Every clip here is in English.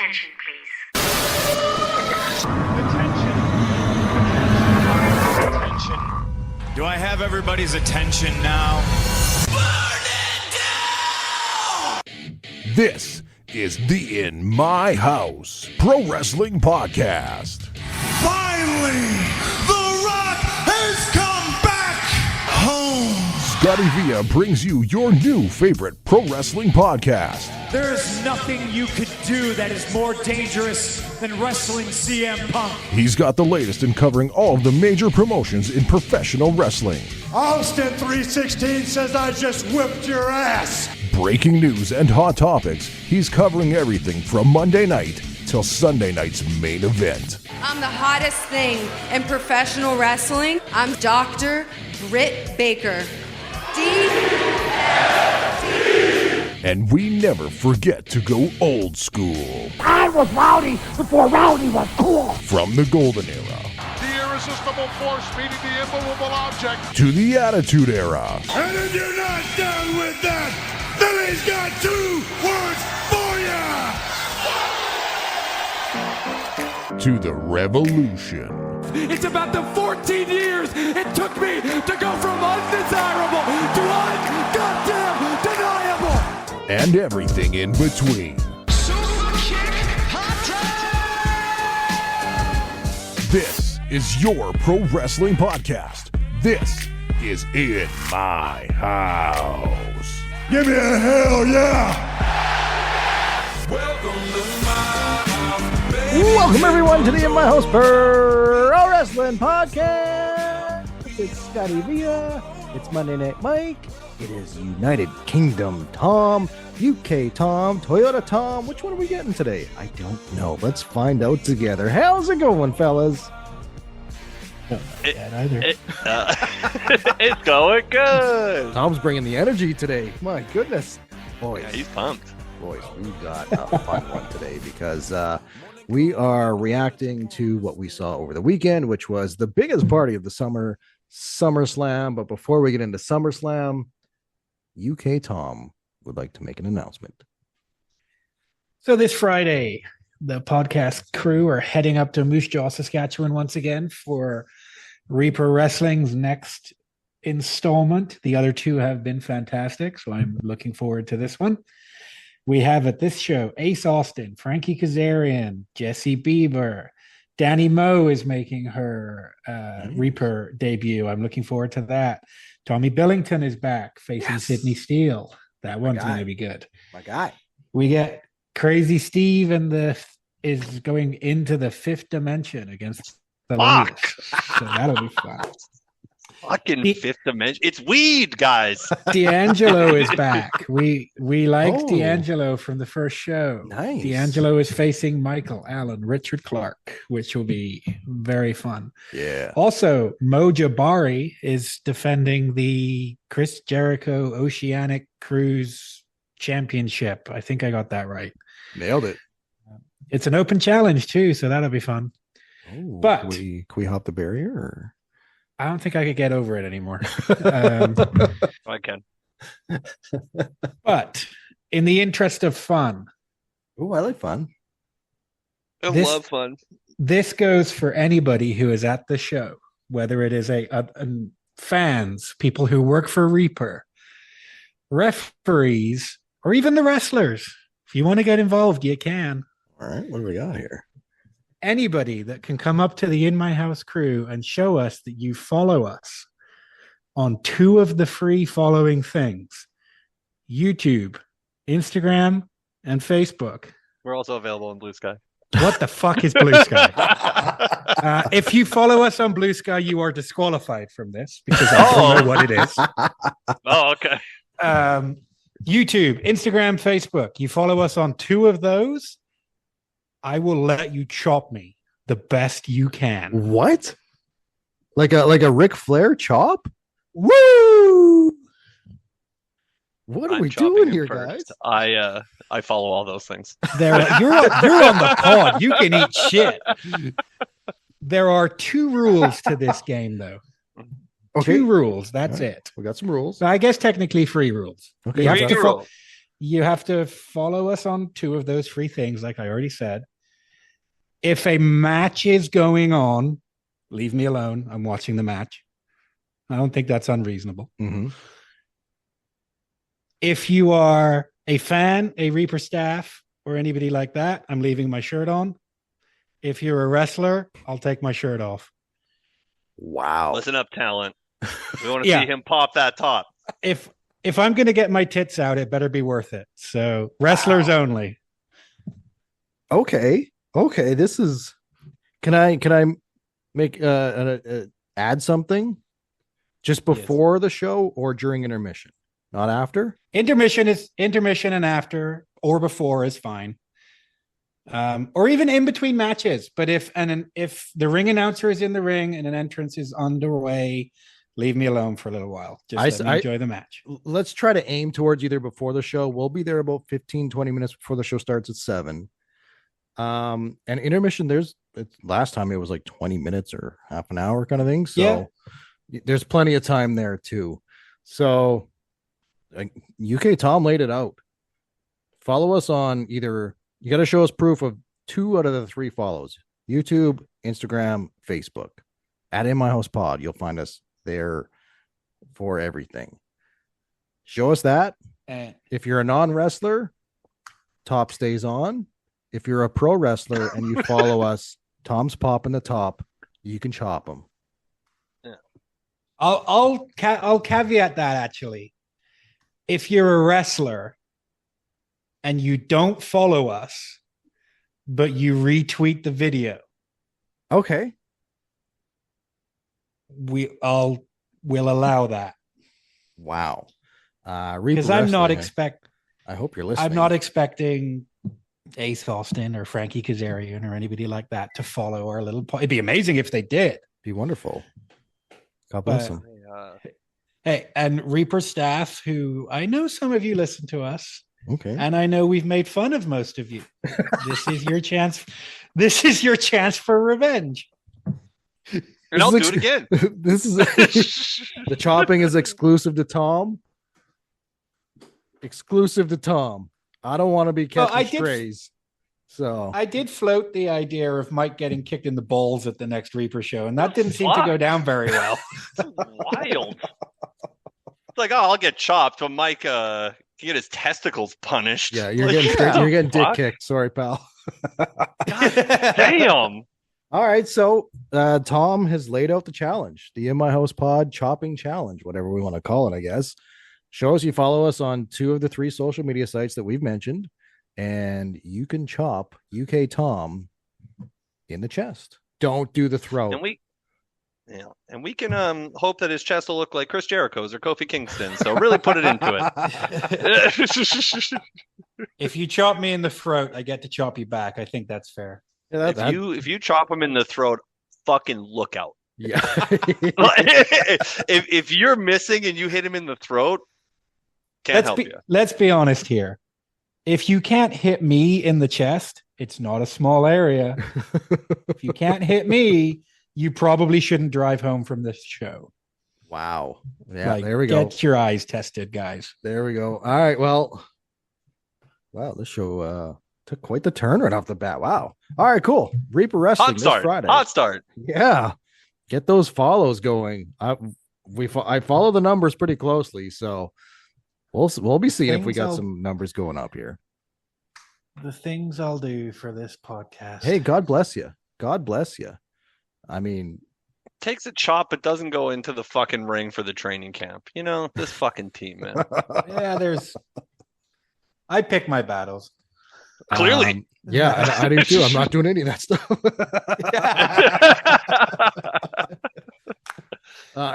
Attention, please. Attention. Do I have everybody's attention now? Burn it down! This is the In My House Pro Wrestling Podcast. Finally, The Rock has come back home. Scotty Villa brings you your new favorite pro wrestling podcast. There's nothing you could do that is more dangerous than wrestling CM Punk. He's got the latest in covering all of the major promotions in professional wrestling. Austin 316 says I just whipped your ass. Breaking news and hot topics, he's covering everything from Monday night till Sunday night's main event. I'm the hottest thing in professional wrestling. I'm Dr. Britt Baker. And we never forget to go old school. I was rowdy before rowdy was cool. From the golden era The irresistible force meeting the immovable object. to the attitude era. And if you're not done with that, then he's got 2 words for you. To the revolution. It's about the 14 years it took me to go from undesirable to un-goddamn deniable. And everything in between. This is your pro wrestling podcast. This is In My House. Give me a hell yeah. Welcome everyone to the In My House Pro Wrestling Podcast. It's Scotty Villa. It's Monday Night Mike. It is United Kingdom Tom, UK Tom, Toyota Tom. Which one are we getting today? I don't know. Let's find out together. How's it going, fellas? It's going good. Tom's bringing the energy today. My goodness. Boys, Yeah, he's pumped. Boys, we've got a fun one today because we are reacting to what we saw over the weekend, which was the biggest party of the summer, SummerSlam. But before we get into SummerSlam, UK Tom would like to make an announcement. So this Friday, the podcast crew are heading up to Moose Jaw, Saskatchewan once again for Reaper Wrestling's next installment. The other two have been fantastic, so I'm looking forward to this one. We have at this show Ace Austin, Frankie Kazarian, Jesse Bieber, Danny Moe is making her Reaper debut. I'm looking forward to that. Tommy Billington is back facing Sydney Steele. That one's going to be good. My guy. We get Crazy Steve is going into the 5th dimension against the Ladies. So that'll be fun. Fucking fifth dimension. It's weed, guys. D'Angelo is back. We liked D'Angelo from the first show. Nice. D'Angelo is facing Michael Allen, Richard Clark, which will be very fun. Yeah. Also, Mo Jabari is defending the Chris Jericho Oceanic Cruise Championship. I think I got that right. Nailed it. It's an open challenge too, so that'll be fun. Ooh, But can we hop the barrier? Or? I don't think I could get over it anymore. I can. But in the interest of fun. Oh, I like fun. I love fun. This goes for anybody who is at the show, whether it is a fans, people who work for Reaper, referees, or even the wrestlers. If you want to get involved, you can. All right, what do we got here? Anybody that can come up to the In My House crew and show us that you follow us on 2 of the free following things: YouTube, Instagram, and Facebook. We're also available on Blue Sky. What the fuck is Blue Sky? If you follow us on Blue Sky, you are disqualified from this because I don't know what it is. Oh, okay. YouTube, Instagram, Facebook. You follow us on 2 of those, I will let you chop me the best you can. What? Like a Ric Flair chop? Woo! What are we doing here, guys? I follow all those things. You're on the pod. You can eat shit. There are 2 rules to this game, though. Okay. 2 rules. That's it. We got some rules. So I guess technically 3 rules. Okay. You have to you have to follow us on 2 of those 3 things, like I already said. If a match is going on, leave me alone. I'm watching the match. I don't think that's unreasonable. Mm-hmm. If you are a fan, a Reaper staff, or anybody like that, I'm leaving my shirt on. If you're a wrestler, I'll take my shirt off. Wow. Listen up, talent. We want to see him pop that top. If I'm going to get my tits out, it better be worth it. So wrestlers only. Okay. This is. Can I make add something just before the show or during intermission, not after? Intermission and after or before is fine. Or even in between matches. But if the ring announcer is in the ring and an entrance is underway, leave me alone for a little while. Just let me enjoy the match. Let's try to aim towards either before the show. We'll be there about 15, 20 minutes before the show starts at 7. And intermission, last time it was like 20 minutes or half an hour kind of thing. So there's plenty of time there too. So UK Tom laid it out. Follow us on either. You got to show us proof of 2 out of the 3 follows: YouTube, Instagram, Facebook. At In My House Pod, you'll find us there for everything. Show us that. If you're a non-wrestler, top stays on. If you're a pro wrestler and you follow us, Tom's popping the top. You can chop him. Yeah. I'll caveat that actually. If you're a wrestler and you don't follow us, but you retweet the video, okay, we'll allow that. Wow. Because I hope you're listening. I'm not expecting Ace Austin or Frankie Kazarian or anybody like that to follow our little It'd be amazing if they did. Be wonderful. God bless them. Hey, and Reaper staff, who I know some of you listen to us. Okay. And I know we've made fun of most of you. This is your chance. This is your chance for revenge. And I'll do it again. This is the chopping is exclusive to Tom. Exclusive to Tom. I don't want to be catching strays. So I did float the idea of Mike getting kicked in the balls at the next Reaper show, and that didn't seem to go down very well. Wild. It's like, I'll get chopped, but Mike get his testicles punished. Yeah, you're getting dick kicked. Sorry, pal. God damn. All right, so Tom has laid out the challenge, the In My House Pod chopping challenge, whatever we want to call it, I guess. Shows you follow us on 2 of the 3 social media sites that we've mentioned, and you can chop UK Tom in the chest. Don't do the throat. And we can hope that his chest will look like Chris Jericho's or Kofi Kingston. So really put it into it. If you chop me in the throat, I get to chop you back. I think that's fair. Yeah, if you chop him in the throat, fucking look out. Yeah. if you're missing and you hit him in the throat, help you. Let's be honest here. If you can't hit me in the chest, it's not a small area. If you can't hit me, you probably shouldn't drive home from this show. Wow. Yeah, there we go. Get your eyes tested, guys. There we go. All right. Well, wow, this show took quite the turn right off the bat. Wow. All right, cool. Reaper Wrestling this Friday. Hot start. Yeah. Get those follows going. I follow the numbers pretty closely, so we'll be seeing if we got some numbers going up here. The things I'll do for this podcast. Hey, God bless you. God bless you. I mean, takes a chop, but doesn't go into the fucking ring for the training camp. You know, this fucking team, man. Yeah, I pick my battles. Clearly. Yeah, I do too. I'm not doing any of that stuff.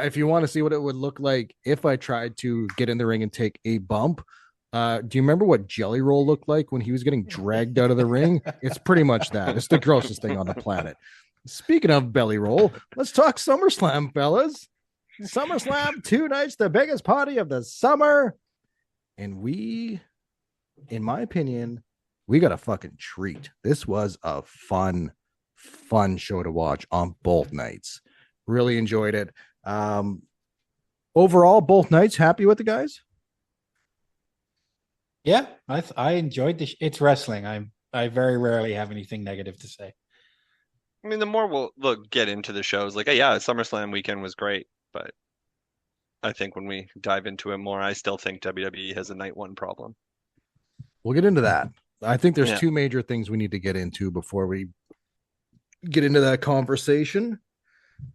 If you want to see what it would look like if I tried to get in the ring and take a bump, do you remember what Jelly Roll looked like when he was getting dragged out of the ring? It's pretty much that. It's the grossest thing on the planet. Speaking of belly roll, let's talk SummerSlam, fellas. SummerSlam, 2 nights, the biggest party of the summer. And we, in my opinion, we got a fucking treat. This was a fun show to watch on both nights. Really enjoyed it. Overall, both nights, happy with the guys? Yeah, I enjoyed this. It's wrestling. I very rarely have anything negative to say. I mean, the more we'll get into the shows, like, yeah, SummerSlam weekend was great, but I think when we dive into it more, I still think WWE has a night one problem. We'll get into that. I think there's Yeah. two major things we need to get into before we get into that conversation.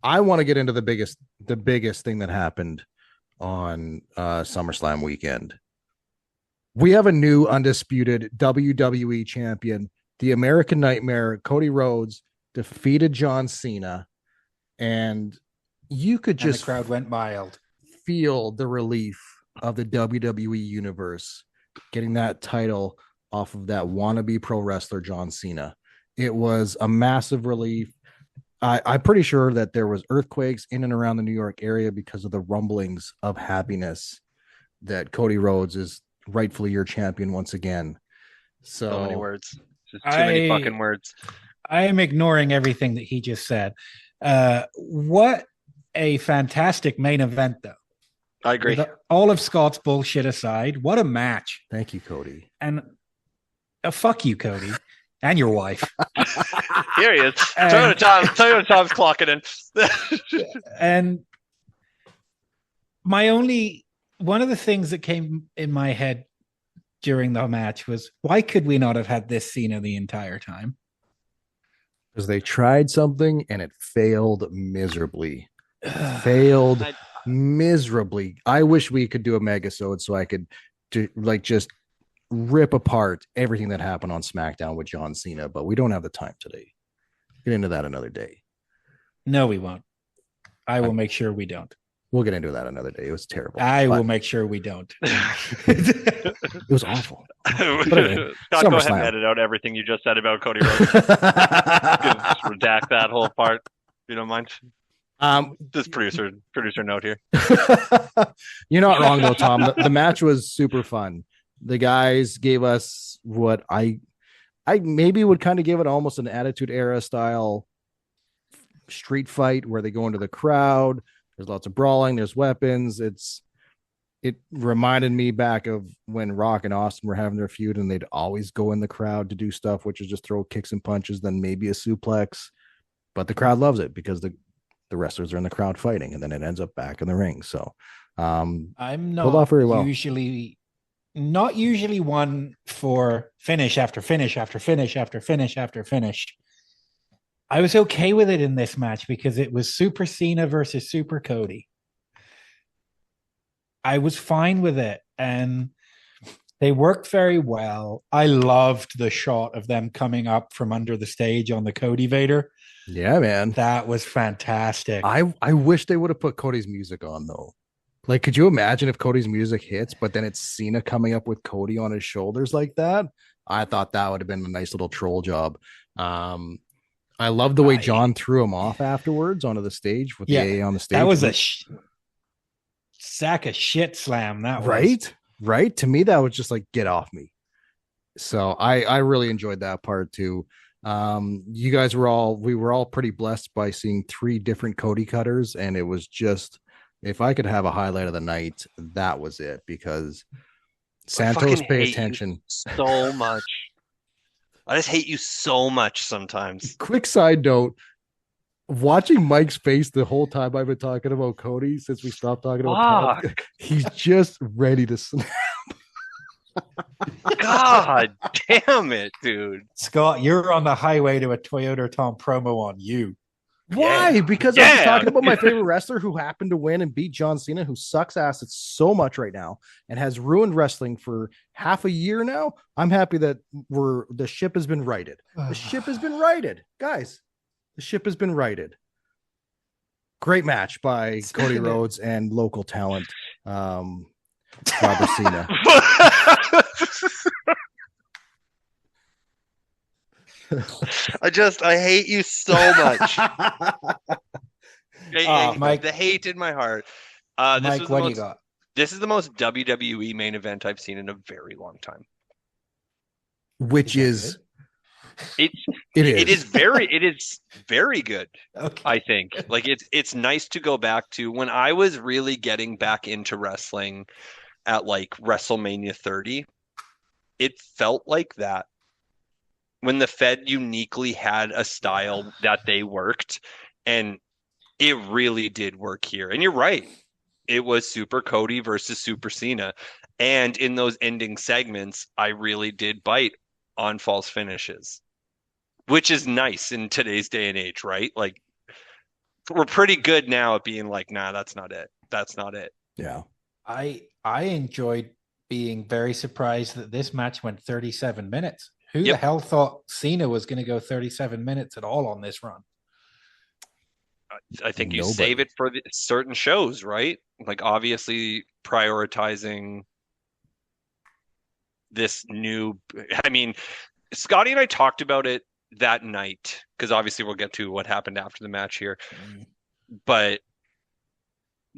I want to get into the biggest thing that happened on SummerSlam weekend. We have a new undisputed WWE champion. The American Nightmare, Cody Rhodes, defeated John Cena, and you could just the crowd went wild. Feel the relief of the WWE universe getting that title off of that wannabe pro wrestler John Cena. It was a massive relief. I'm pretty sure that there was earthquakes in and around the New York area because of the rumblings of happiness that Cody Rhodes is rightfully your champion once again. So many words. Just too many fucking words. I am ignoring everything that he just said. What a fantastic main event, though. I agree. With all of Scott's bullshit aside, what a match. Thank you, Cody. And fuck you, Cody, and your wife. Here he is. Tell you when Tom's clocking in. And one of the things that came in my head during the match was, why could we not have had this Cena the entire time? Because they tried something and it failed miserably. Failed miserably. I wish we could do a megasode so I could just rip apart everything that happened on SmackDown with John Cena, but we don't have the time today. Get into that another day. No, we won't. I will make sure we don't. We'll get into that another day. It was terrible. I will make sure we don't. It was awful. But anyway, Scott, go ahead and edit out everything you just said about Cody Rhodes. Just redact that whole part, if you don't mind. This producer note here. You're not wrong though, Tom. The match was super fun. The guys gave us what I maybe would kind of give it almost an Attitude Era style street fight where they go into the crowd. There's lots of brawling. There's weapons. It reminded me back of when Rock and Austin were having their feud, and they'd always go in the crowd to do stuff, which is just throw kicks and punches, then maybe a suplex. But the crowd loves it because the wrestlers are in the crowd fighting, and then it ends up back in the ring. So I'm not pulled off very well. Not usually one for finish after finish after finish after finish after finish. I was okay with it in this match because it was Super Cena versus Super Cody. I was fine with it, and they worked very well. I loved the shot of them coming up from under the stage on the Cody Vader. Yeah, man. That was fantastic. I wish they would have put Cody's music on, though. Like, could you imagine if Cody's music hits, but then it's Cena coming up with Cody on his shoulders like that? I thought that would have been a nice little troll job. I love the way John threw him off afterwards onto the stage with the AA on the stage. That was a sack of shit slam. That was. Right. To me, that was just like, get off me. So I really enjoyed that part too. You guys we were all pretty blessed by seeing 3 different Cody cutters, and it was just, if I could have a highlight of the night, that was it, because Santos pay attention so much. I just hate you so much sometimes. Quick side note, watching Mike's face the whole time I've been talking about Cody since we stopped talking about Tom, he's just ready to snap. God damn it, dude. Scott, you're on the highway to a Toyota Tom promo on you. Why? Yeah. Because I was talking about my favorite wrestler who happened to win and beat John Cena, who sucks ass so much right now and has ruined wrestling for half a year now. I'm happy that the ship has been righted. The ship has been righted, guys. The ship has been righted. Great match by Cody Rhodes and local talent, Robert Cena. I hate you so much. Mike, the hate in my heart. Mike, what do you got? This is the most WWE main event I've seen in a very long time. Which is it is very good. Okay. I think like it's nice to go back to when I was really getting back into wrestling at like WrestleMania 30. it felt like that when the Fed uniquely had a style that they worked, and it really did work here. And you're right. It was Super Cody versus Super Cena. And in those ending segments, I really did bite on false finishes, which is nice in today's day and age, right? Like, we're pretty good now at being like, nah, that's not it. That's not it. Yeah. I enjoyed being very surprised that this match went 37 minutes. Who the hell thought Cena was going to go 37 minutes at all on this run? I think you save it for certain shows, right? Like, obviously prioritizing this new, I mean, Scotty and I talked about it that night, because obviously we'll get to what happened after the match here. But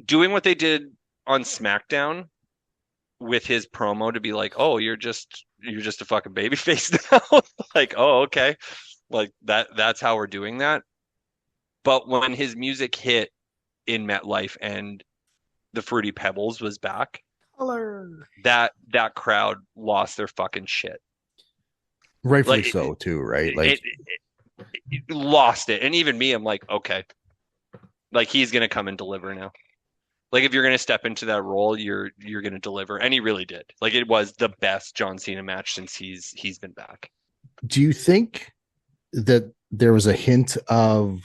doing what they did on SmackDown with his promo to be like, oh, you're just a fucking babyface now. Like, oh, okay. Like that's how we're doing that. But when his music hit in MetLife and the Fruity Pebbles was back, that crowd lost their fucking shit. Rightfully like, so, too, right? Like, it lost it. And even me, I'm like, okay, like he's gonna come and deliver now. Like, if you're gonna step into that role, you're gonna deliver, and he really did. Like, it was the best John Cena match since he's been back. do you think that there was a hint of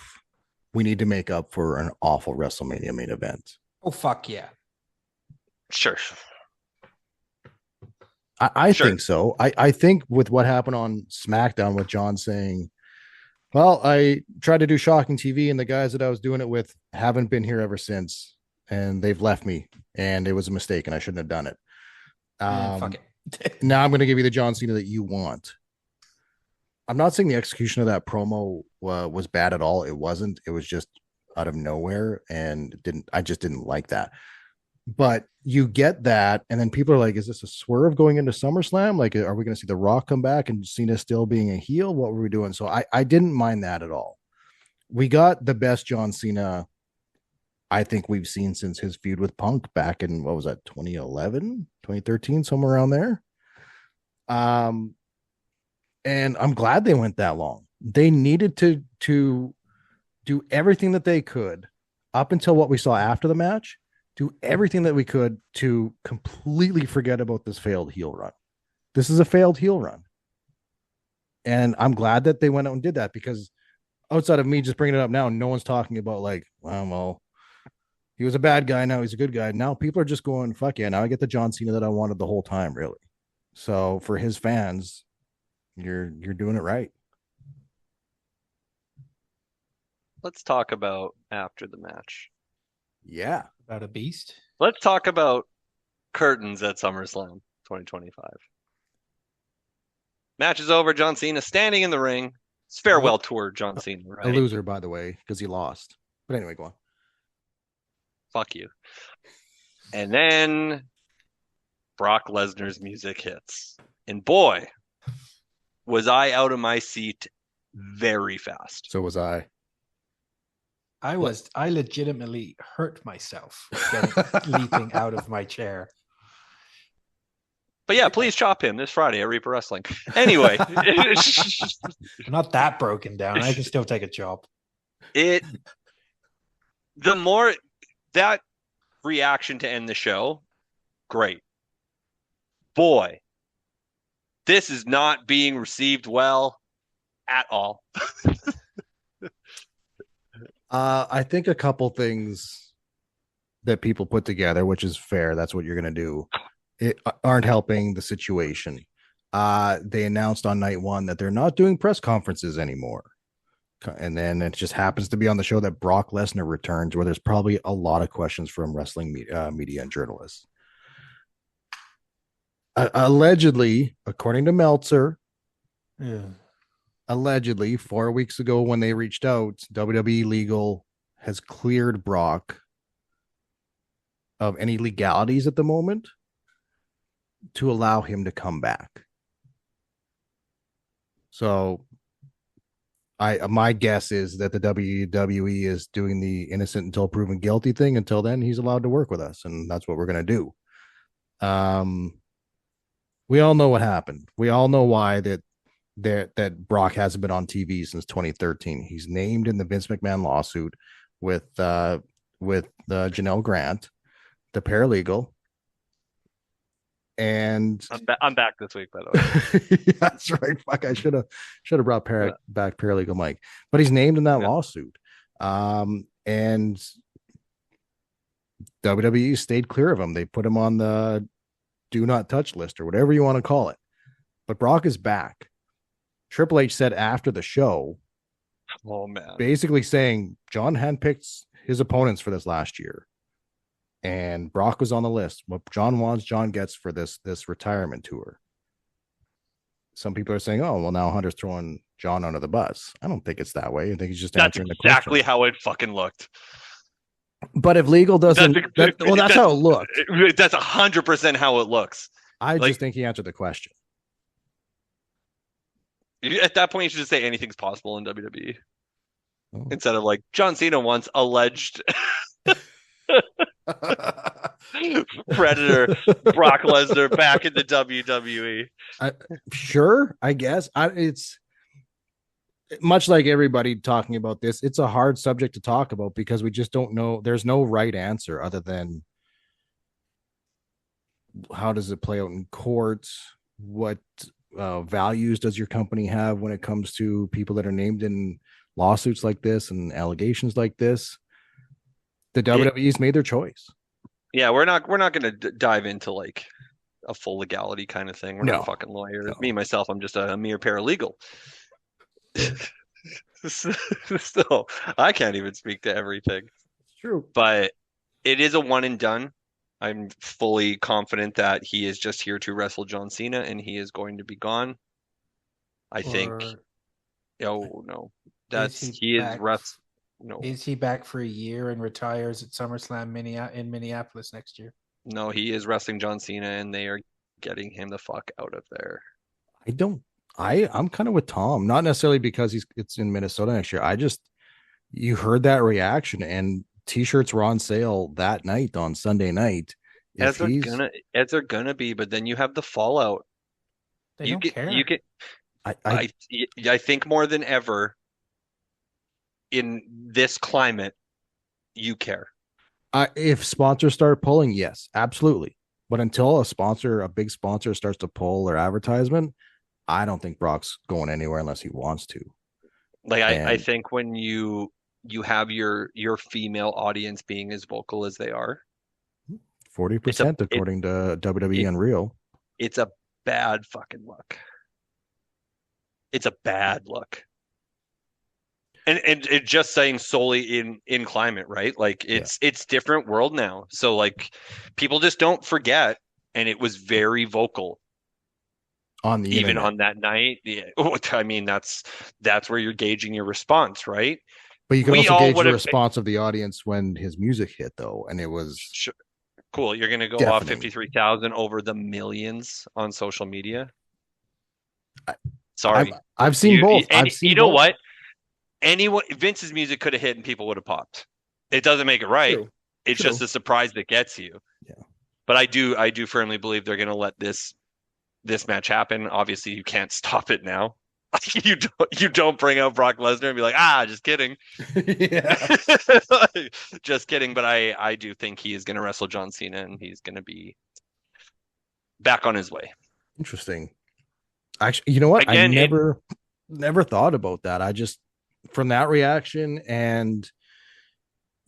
we need to make up for an awful WrestleMania main event? Oh, fuck yeah. Sure. I think so. I think with what happened on SmackDown with John saying, well, I tried to do shocking TV and the guys that I was doing it with haven't been here ever since, and they've left me, and it was a mistake and I shouldn't have done it. Fuck it. Now I'm going to give you the John Cena that you want. I'm not saying the execution of that promo was bad at all. It wasn't. It was just out of nowhere, and I just didn't like that. But you get that, and then people are like, is this a swerve going into SummerSlam? Like, are we going to see The Rock come back and Cena still being a heel? What were we doing? So I didn't mind that at all. We got the best John Cena I think we've seen since his feud with Punk back in, what was that, 2011, 2013, somewhere around there. And I'm glad they went that long. They needed to do everything that they could up until what we saw after the match. Do everything that we could to completely forget about this failed heel run. This is a failed heel run. And I'm glad that they went out and did that, because outside of me just bringing it up now, no one's talking about like, well, he was a bad guy. Now he's a good guy. Now people are just going, fuck yeah. Now I get the John Cena that I wanted the whole time, really. So for his fans, you're doing it right. Let's talk about after the match. Yeah. About a beast. Let's talk about curtains at SummerSlam 2025. Match is over. John Cena standing in the ring. It's farewell tour, John Cena, right? A loser, by the way, because he lost. But anyway, go on. Fuck you. And then Brock Lesnar's music hits. And boy, was I out of my seat very fast. So was I. I legitimately hurt myself leaping out of my chair. But yeah, please chop him this Friday at Reaper Wrestling. Anyway. I'm not that broken down. I can still take a chop. The more that reaction to end the show, great. Boy, this is not being received well at all. I think a couple things that people put together, which is fair, that's what you're going to do, aren't helping the situation. They announced on night one that they're not doing press conferences anymore. And then it just happens to be on the show that Brock Lesnar returns, where there's probably a lot of questions from wrestling media and journalists. Allegedly, according to Meltzer, allegedly 4 weeks ago when they reached out, WWE Legal has cleared Brock of any legalities at the moment to allow him to come back. So my guess is that the WWE is doing the innocent until proven guilty thing. Until then, he's allowed to work with us, and that's what we're going to do. We all know what happened. We all know why that Brock hasn't been on TV since 2013. He's named in the Vince McMahon lawsuit with Janelle Grant, the paralegal. And I'm back this week, by the way. Yeah, that's right. Fuck, I should have brought back paralegal Mike, but he's named in that lawsuit. And WWE stayed clear of him. They put him on the do not touch list or whatever you want to call it. But Brock is back. Triple H said after the show, oh man, basically saying John handpicked his opponents for this last year. And Brock was on the list. What John wants, John gets for this retirement tour. Some people are saying, "Oh, well, now Hunter's throwing John under the bus." I don't think it's that way. I think he's just answering the question. That's exactly how it fucking looked. But if legal doesn't, that's how it looked. That's 100% how it looks. I just think he answered the question. At that point, you should just say anything's possible in WWE instead of like John Cena once alleged. Predator Brock Lesnar back in the WWE. Sure, I guess. It's much like everybody talking about this. It's a hard subject to talk about because we just don't know. There's no right answer other than how does it play out in courts? What values does your company have when it comes to people that are named in lawsuits like this and allegations like this? The WWE's made their choice. Yeah, we're not going to dive into like a full legality kind of thing. We're not fucking lawyers. Me myself, I'm just a mere paralegal. So I can't even speak to everything. It's true, but it is a one and done. I'm fully confident that he is just here to wrestle John Cena, and he is going to be gone. I think. Oh no, he is rest. No. Is he back for a year and retires at SummerSlam in Minneapolis next year? No, he is wrestling John Cena, and they are getting him the fuck out of there. I'm kind of with Tom, not necessarily because it's in Minnesota next year. You heard that reaction, and t-shirts were on sale that night on Sunday night. As they're gonna be, but then you have the fallout. They don't care. I think more than ever in this climate, you care. If sponsors start pulling, yes, absolutely. But until a big sponsor starts to pull their advertisement, I don't think Brock's going anywhere unless he wants to. Like I think when you have your female audience being as vocal as they are, 40% according to WWE Unreal. It's a bad fucking look. It's a bad look. And it just saying solely in climate, right? Like it's different world now. So like people just don't forget, and it was very vocal on the even internet. On that night. Yeah. I mean, that's where you're gauging your response, right? But you can also gauge the response of the audience when his music hit, though, and it was cool. You're gonna go off 53,000 over the millions on social media. Sorry, I've seen both. You know what? Vince's music could have hit and people would have popped. It doesn't make it right. True. It's just a surprise that gets you. Yeah. But I do firmly believe they're going to let this match happen. Obviously, you can't stop it now. You don't bring out Brock Lesnar and be like, just kidding. Yeah. Just kidding. But I do think he is going to wrestle John Cena, and he's going to be back on his way. Interesting. Actually, you know what? Again, I never thought about that. I just, from that reaction and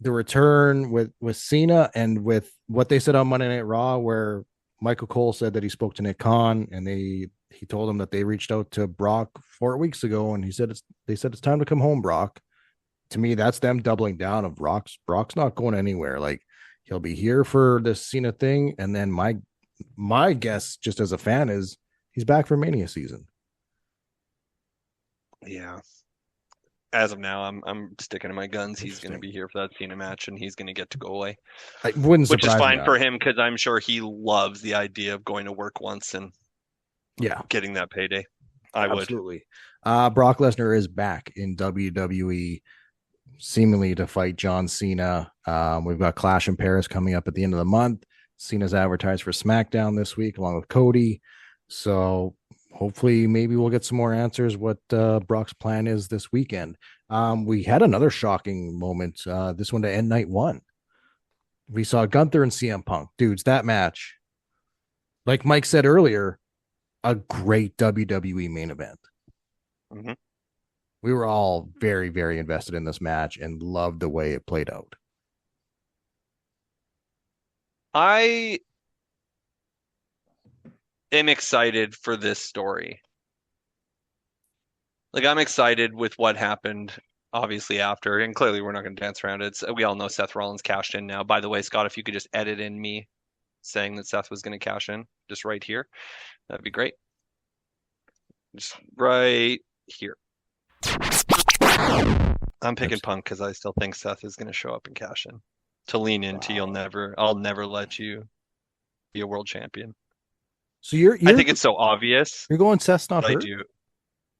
the return with Cena and with what they said on Monday Night Raw, where Michael Cole said that he spoke to Nick Khan and he told him that they reached out to Brock 4 weeks ago, and they said it's time to come home, Brock. To me, that's them doubling down of Brock's not going anywhere. Like, he'll be here for this Cena thing, and then my guess, just as a fan, is he's back for Mania season. Yeah. As of now, I'm sticking to my guns. He's going to be here for that Cena match, and he's going to get to go away. Which is fine for him, because I'm sure he loves the idea of going to work once and getting that payday. Absolutely. Brock Lesnar is back in WWE, seemingly to fight John Cena. We've got Clash in Paris coming up at the end of the month. Cena's advertised for SmackDown this week, along with Cody. So hopefully maybe we'll get some more answers what Brock's plan is this weekend. We had another shocking moment, this one to end night one. We saw Gunther and CM Punk. Dudes, that match, like Mike said earlier, a great WWE main event. Mm-hmm. We were all very, very invested in this match and loved the way it played out. I am excited for this story. Like, I'm excited with what happened, obviously, after, and clearly we're not going to dance around it. We all know Seth Rollins cashed in now. By the way, Scott, if you could just edit in me saying that Seth was going to cash in just right here, that'd be great. Just right here. I'm picking Punk because I still think Seth is going to show up and cash in. To lean into, I'll never let you be a world champion. So you're I think it's so obvious. You're going Seth's not hurt? I do.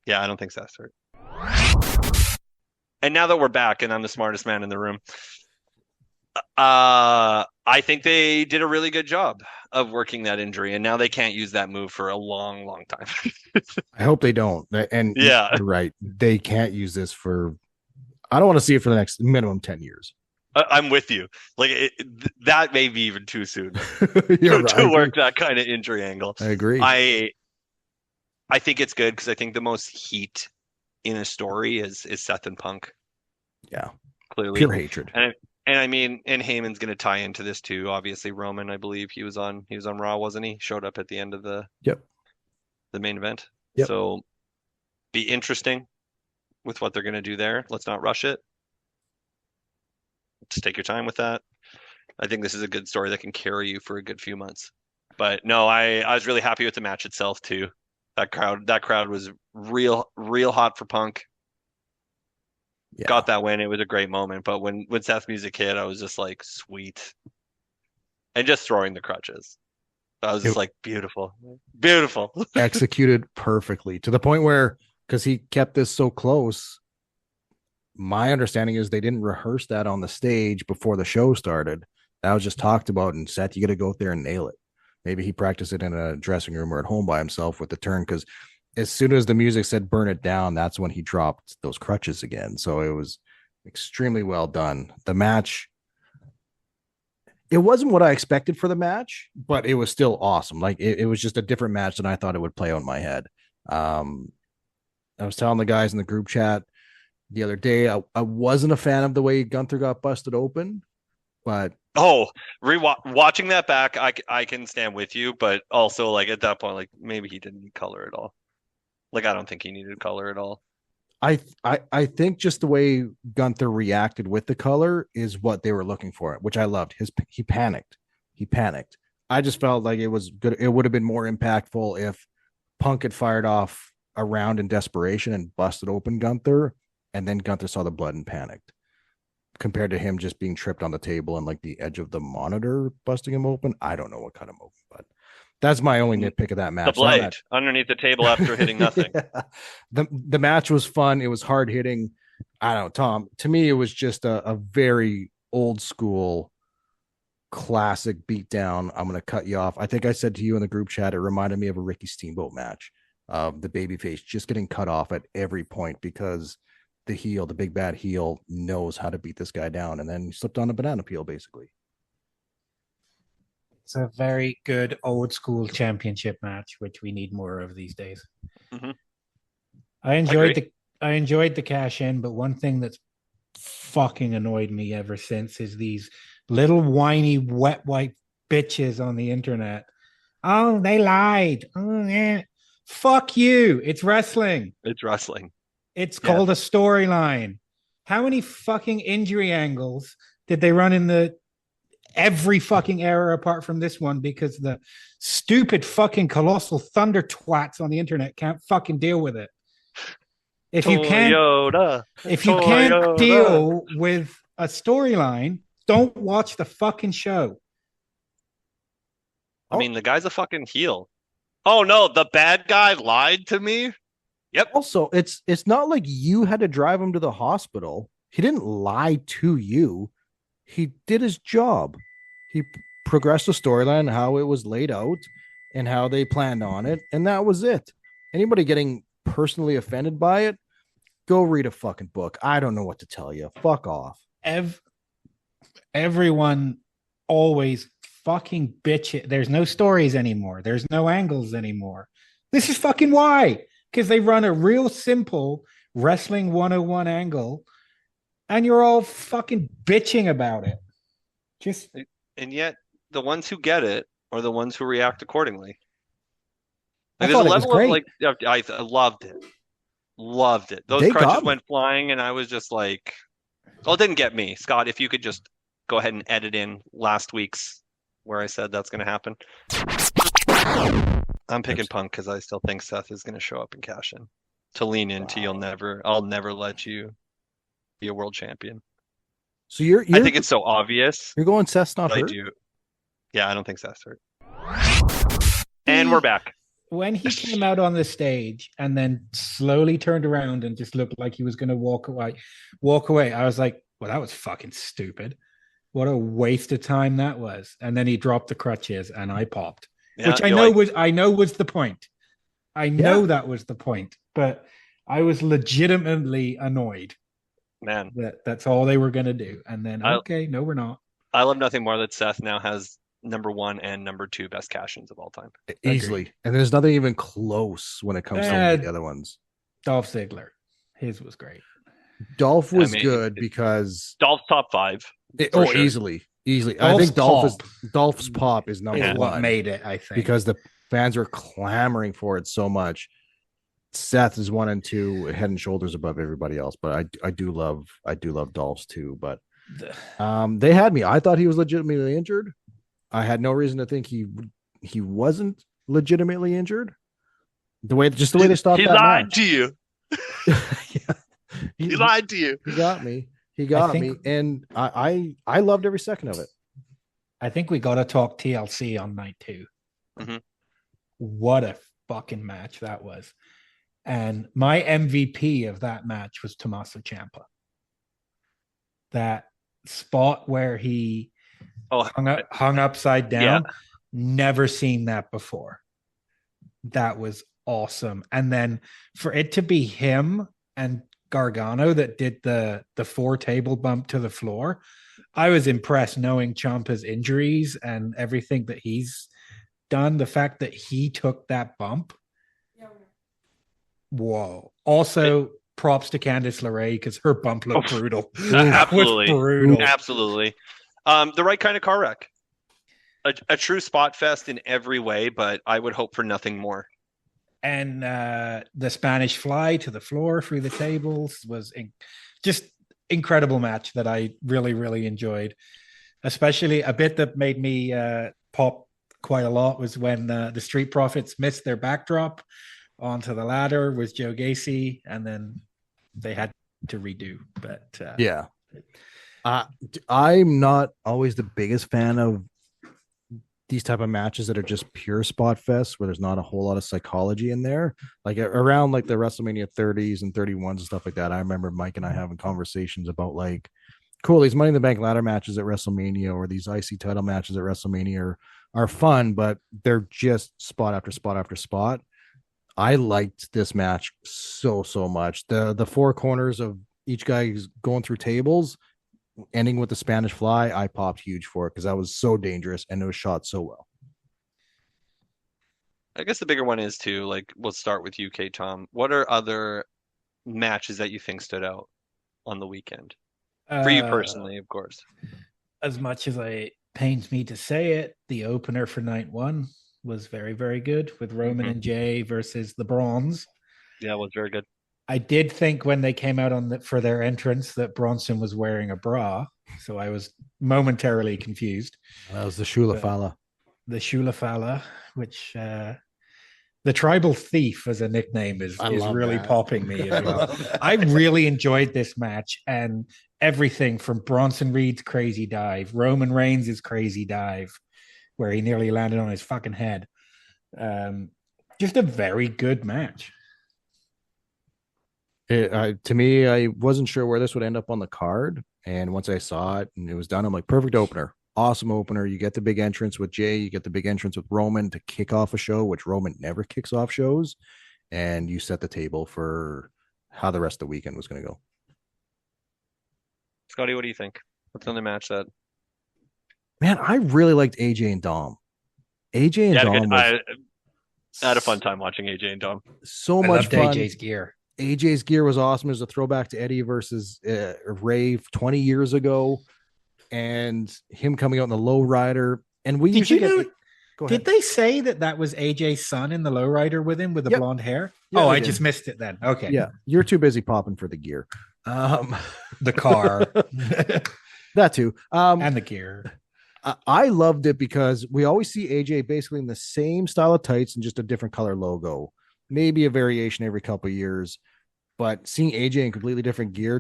Yeah, I don't think Seth's hurt. And now that we're back and I'm the smartest man in the room, I think they did a really good job of working that injury, and now they can't use that move for a long, long time. I hope they don't. And yeah, you're right. They can't use this for, I don't want to see it for the next minimum 10 years. I'm with you. Like that may be even too soon to work that kind of injury angle. I agree. I think it's good because I think the most heat in a story is Seth and Punk. Yeah, clearly pure hatred. And I mean, and Heyman's going to tie into this too. Obviously, Roman, I believe he was on Raw, wasn't he? Showed up at the end of the main event. Yep. So be interesting with what they're going to do there. Let's not rush it. Just take your time with that. I think this is a good story that can carry you for a good few months. But no, I was really happy with the match itself too. That crowd was real hot for Punk. Yeah. Got that win. It was a great moment. But when Seth's music hit, I was just like, sweet. And just throwing the crutches. I was just like, beautiful. Beautiful. Executed perfectly to the point where, because he kept this so close, my understanding is they didn't rehearse that on the stage before the show started. That was just talked about and Seth, you got to go out there and nail it. Maybe he practiced it in a dressing room or at home by himself with the turn, because as soon as the music said burn it down, that's when he dropped those crutches again. So it was extremely well done. The match, it wasn't what I expected for the match, but it was still awesome. Like it was just a different match than I thought it would play on my head. I was telling the guys in the group chat the other day, I wasn't a fan of the way Gunther got busted open, but watching that back, I can stand with you, but also like at that point, like maybe he didn't need color at all. Like I don't think he needed color at all. I think just the way Gunther reacted with the color is what they were looking for, which I loved. He panicked. I just felt like it was good. It would have been more impactful if Punk had fired off a round in desperation and busted open Gunther, and then Gunther saw the blood and panicked, compared to him just being tripped on the table and like the edge of the monitor busting him open. I don't know what kind of movement, but that's my only nitpick of that match. The blade underneath the table after hitting nothing. Yeah. The match was fun. It was hard hitting. I don't know, Tom, to me, it was just a very old school classic beatdown. I'm going to cut you off. I think I said to you in the group chat, it reminded me of a Ricky Steamboat match. The babyface just getting cut off at every point because the big bad heel knows how to beat this guy down, and then he slipped on a banana peel basically. It's a very good old school championship match, which we need more of these days. Mm-hmm. I enjoyed the cash in, but one thing that's fucking annoyed me ever since is these little whiny wet wipe bitches on the internet. Oh, they lied. Oh, yeah. Fuck you. It's wrestling. It's called a storyline. How many fucking injury angles did they run in every fucking era apart from this one? Because the stupid fucking colossal thunder twats on the internet can't fucking deal with it. If you can't deal with a storyline, don't watch the fucking show. I mean, the guy's a fucking heel. Oh no, the bad guy lied to me. Yep. Also, it's not like you had to drive him to the hospital. He didn't lie to you. He did his job. He progressed the storyline how it was laid out, and how they planned on it, and that was it. Anybody getting personally offended by it, go read a fucking book. I don't know what to tell you. Fuck off. Everyone always fucking bitch it. There's no stories anymore. There's no angles anymore. This is fucking why. Because they run a real simple wrestling 101 angle, and you're all fucking bitching about it. And yet the ones who get it are the ones who react accordingly. I Like, thought there's a it was level of great. like I loved it. Loved it. Those They got crutches me. went flying, and I was just like, well, it didn't get me. Scott, if you could just go ahead and edit in last week's where I said that's going to happen. I'm picking Punk because I still think Seth is going to show up and cash in to lean into. I'll never let you be a world champion. So you're I think it's so obvious. You're going Seth's not I hurt? do. Yeah, I don't think Seth's hurt. And we're back. When he came out on the stage and then slowly turned around and just looked like he was going to walk away, I was like, well, that was fucking stupid. What a waste of time that was. And then he dropped the crutches and I popped, which I know was the point. I know that was the point, but I was legitimately annoyed. Man, that's all they were going to do. And then, okay, no, we're not. I love nothing more that Seth now has number 1 and number 2 best cash-ins of all time. Easily. Agreed. And there's nothing even close when it comes to the other ones. Dolph Ziggler. His was great. Dolph was good because Dolph's top 5. Sure. Easily. I think Dolph's pop is number 1. What made it, I think. Because the fans were clamoring for it so much. Seth is 1 and 2, head and shoulders above everybody else, but I do love Dolph's too. But they had me. I thought he was legitimately injured. I had no reason to think he wasn't legitimately injured. The way they stopped that match. To you. He lied to you. He got me. And I loved every second of it. I think we got to talk TLC on night 2. Mm-hmm. What a fucking match that was. And my MVP of that match was Tommaso Ciampa. That spot where he hung upside down, never seen that before. That was awesome. And then for it to be him and Gargano that did the 4 table bump to the floor, I was impressed knowing Ciampa's injuries and everything that he's done. The fact that he took that bump. Whoa. Also, props to Candice LeRae because her bump looked brutal. Absolutely. Brutal. Absolutely. The right kind of car wreck. A true spot fest in every way, but I would hope for nothing more. And the Spanish fly to the floor through the tables was just incredible match that I really, really enjoyed. Especially a bit that made me pop quite a lot was when the Street Profits missed their backdrop onto the ladder with Joe Gacy, and then they had to redo. But I'm not always the biggest fan of these type of matches that are just pure spot fests where there's not a whole lot of psychology in there. Like around like the WrestleMania 30s and 31s and stuff like that. I remember Mike and I having conversations about like, cool, these Money in the Bank ladder matches at WrestleMania or these IC title matches at WrestleMania are fun, but they're just spot after spot after spot. I liked this match so much. The 4 corners of each guy going through tables, ending with the Spanish fly, I popped huge for it because that was so dangerous and it was shot so well. I guess the bigger one is too, like, we'll start with you, K Tom. What are other matches that you think stood out on the weekend? For you personally, of course. As much as it pains me to say it, the opener for night 1 was very, very good with Roman and Jay versus the Bronze. Yeah, it was very good. I did think when they came out for their entrance that Bronson was wearing a bra, so I was momentarily confused. That was the Shula Fala. The Shula Fala, which the Tribal Thief as a nickname is really popping me as well. I really enjoyed this match and everything from Bronson Reed's crazy dive, Roman Reigns' crazy dive, where he nearly landed on his fucking head. Just a very good match. To me, I wasn't sure where this would end up on the card. And once I saw it and it was done, I'm like, perfect opener. awesome opener. You get the big entrance with Jay, you get the big entrance with Roman to kick off a show, which Roman never kicks off shows, and you set the table for how the rest of the weekend was going to go. Scotty, what do you think? What's on the match that? Man, I really liked AJ and Dom. AJ and Dom. I had a fun time watching AJ and Dom. So much fun. AJ's gear. AJ's gear was awesome. It was a throwback to Eddie versus Ray 20 years ago, and him coming out in the lowrider. And we usually Did they say that was AJ's son in the lowrider with him with the blonde hair? Yeah, I just missed it then. Okay. Yeah, you're too busy popping for the gear. The car. That too. And the gear. I loved it because we always see AJ basically in the same style of tights and just a different color logo. Maybe a variation every couple of years, but seeing AJ in completely different gear,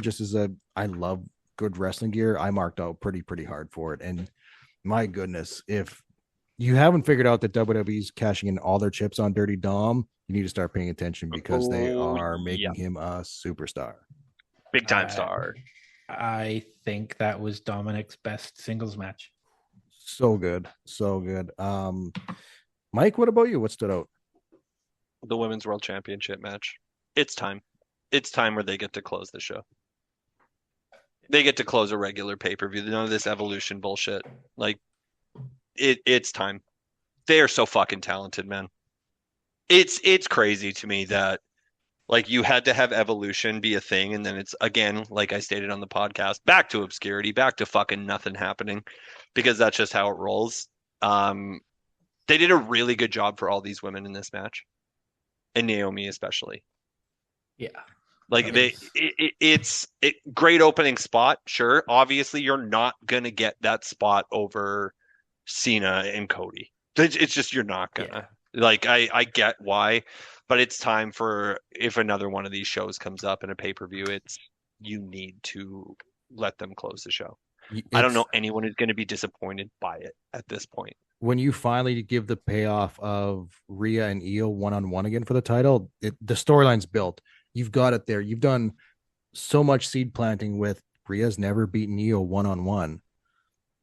I love good wrestling gear. I marked out pretty hard for it. And my goodness, if you haven't figured out that WWE's cashing in all their chips on Dirty Dom, you need to start paying attention because they are making him a superstar. Big time star. I think that was Dominic's best singles match. So good. Mike, what about you? What stood out? The Women's World Championship match. It's time. It's time where they get to close the show. They get to close a regular pay-per-view. None of this evolution bullshit. Like, it's time. They are so fucking talented, man. It's crazy to me that, like, you had to have evolution be a thing, and then it's, again, like I stated on the podcast, back to obscurity, back to fucking nothing happening, because that's just how it rolls. They did a really good job for all these women in this match, and Naomi especially. Yeah. Like, it's great opening spot, sure. Obviously, you're not going to get that spot over Cena and Cody. It's just, you're not going to. Yeah. Like, I get why, but it's time for, if another one of these shows comes up in a pay-per-view, you need to let them close the show. I don't know anyone who's going to be disappointed by it at this point. When you finally give the payoff of Rhea and Io one-on-one again for the title, the storyline's built. You've got it there. You've done so much seed planting with Rhea's never beaten Io one-on-one.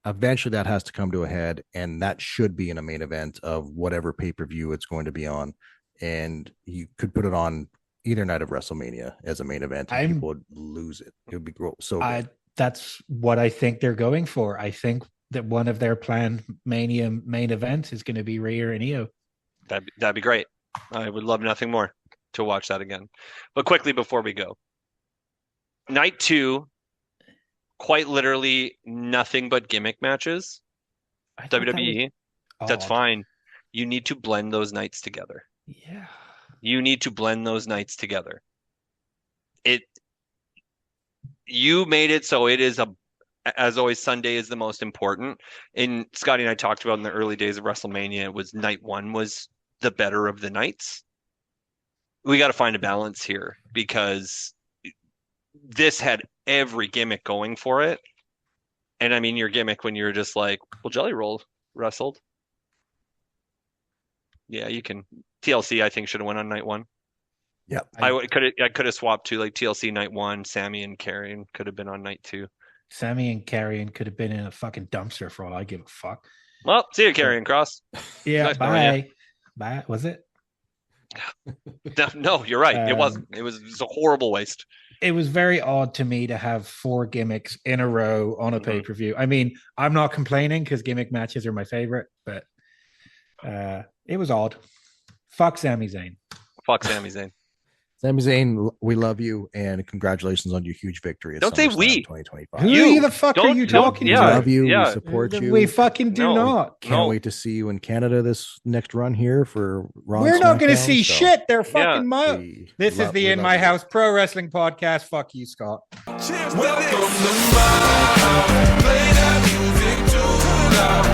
Eventually that has to come to a head, and that should be in a main event of whatever pay-per-view it's going to be on. And you could put it on either night of WrestleMania as a main event, and people would lose it. It would be so good. That's what I think they're going for. I think that one of their planned Mania main events is going to be Rhea and Io. That'd be great. I would love nothing more to watch that again. But quickly before we go, night 2, quite literally nothing but gimmick matches. WWE, that's fine. You need to blend those nights together. Yeah. You need to blend those nights together. You made it so it is as always, Sunday is the most important. And Scotty and I talked about in the early days of WrestleMania, it was night 1 was the better of the nights. We got to find a balance here, because this had every gimmick going for it. And I mean, your gimmick when you're just like, well, Jelly Roll wrestled. Yeah, you can. TLC, I think, should have went on night 1. Yeah, I could have swapped to like TLC night 1. Sammy and Karrion could have been on night 2. Sammy and Karrion could have been in a fucking dumpster for all I give a fuck. Well, see you, Karrion Kross. Yeah, nice bye. Bye. Was it? No, you're right. It wasn't. It was a horrible waste. It was very odd to me to have 4 gimmicks in a row on a pay-per-view. I mean, I'm not complaining because gimmick matches are my favorite, but it was odd. Fuck Sami Zayn. Fuck Sami Zayn. Sami Zayn, we love you, and congratulations on your huge victory. Don't say we. 2025. Who the fuck are you talking to? We love you. We support you. We fucking do not. Can't wait to see you in Canada this next run here for Raw. We're not going to see shit. They're fucking miles. This is the In My House Pro Wrestling Podcast. Fuck you, Scott. Welcome to my house. Play that music too loud.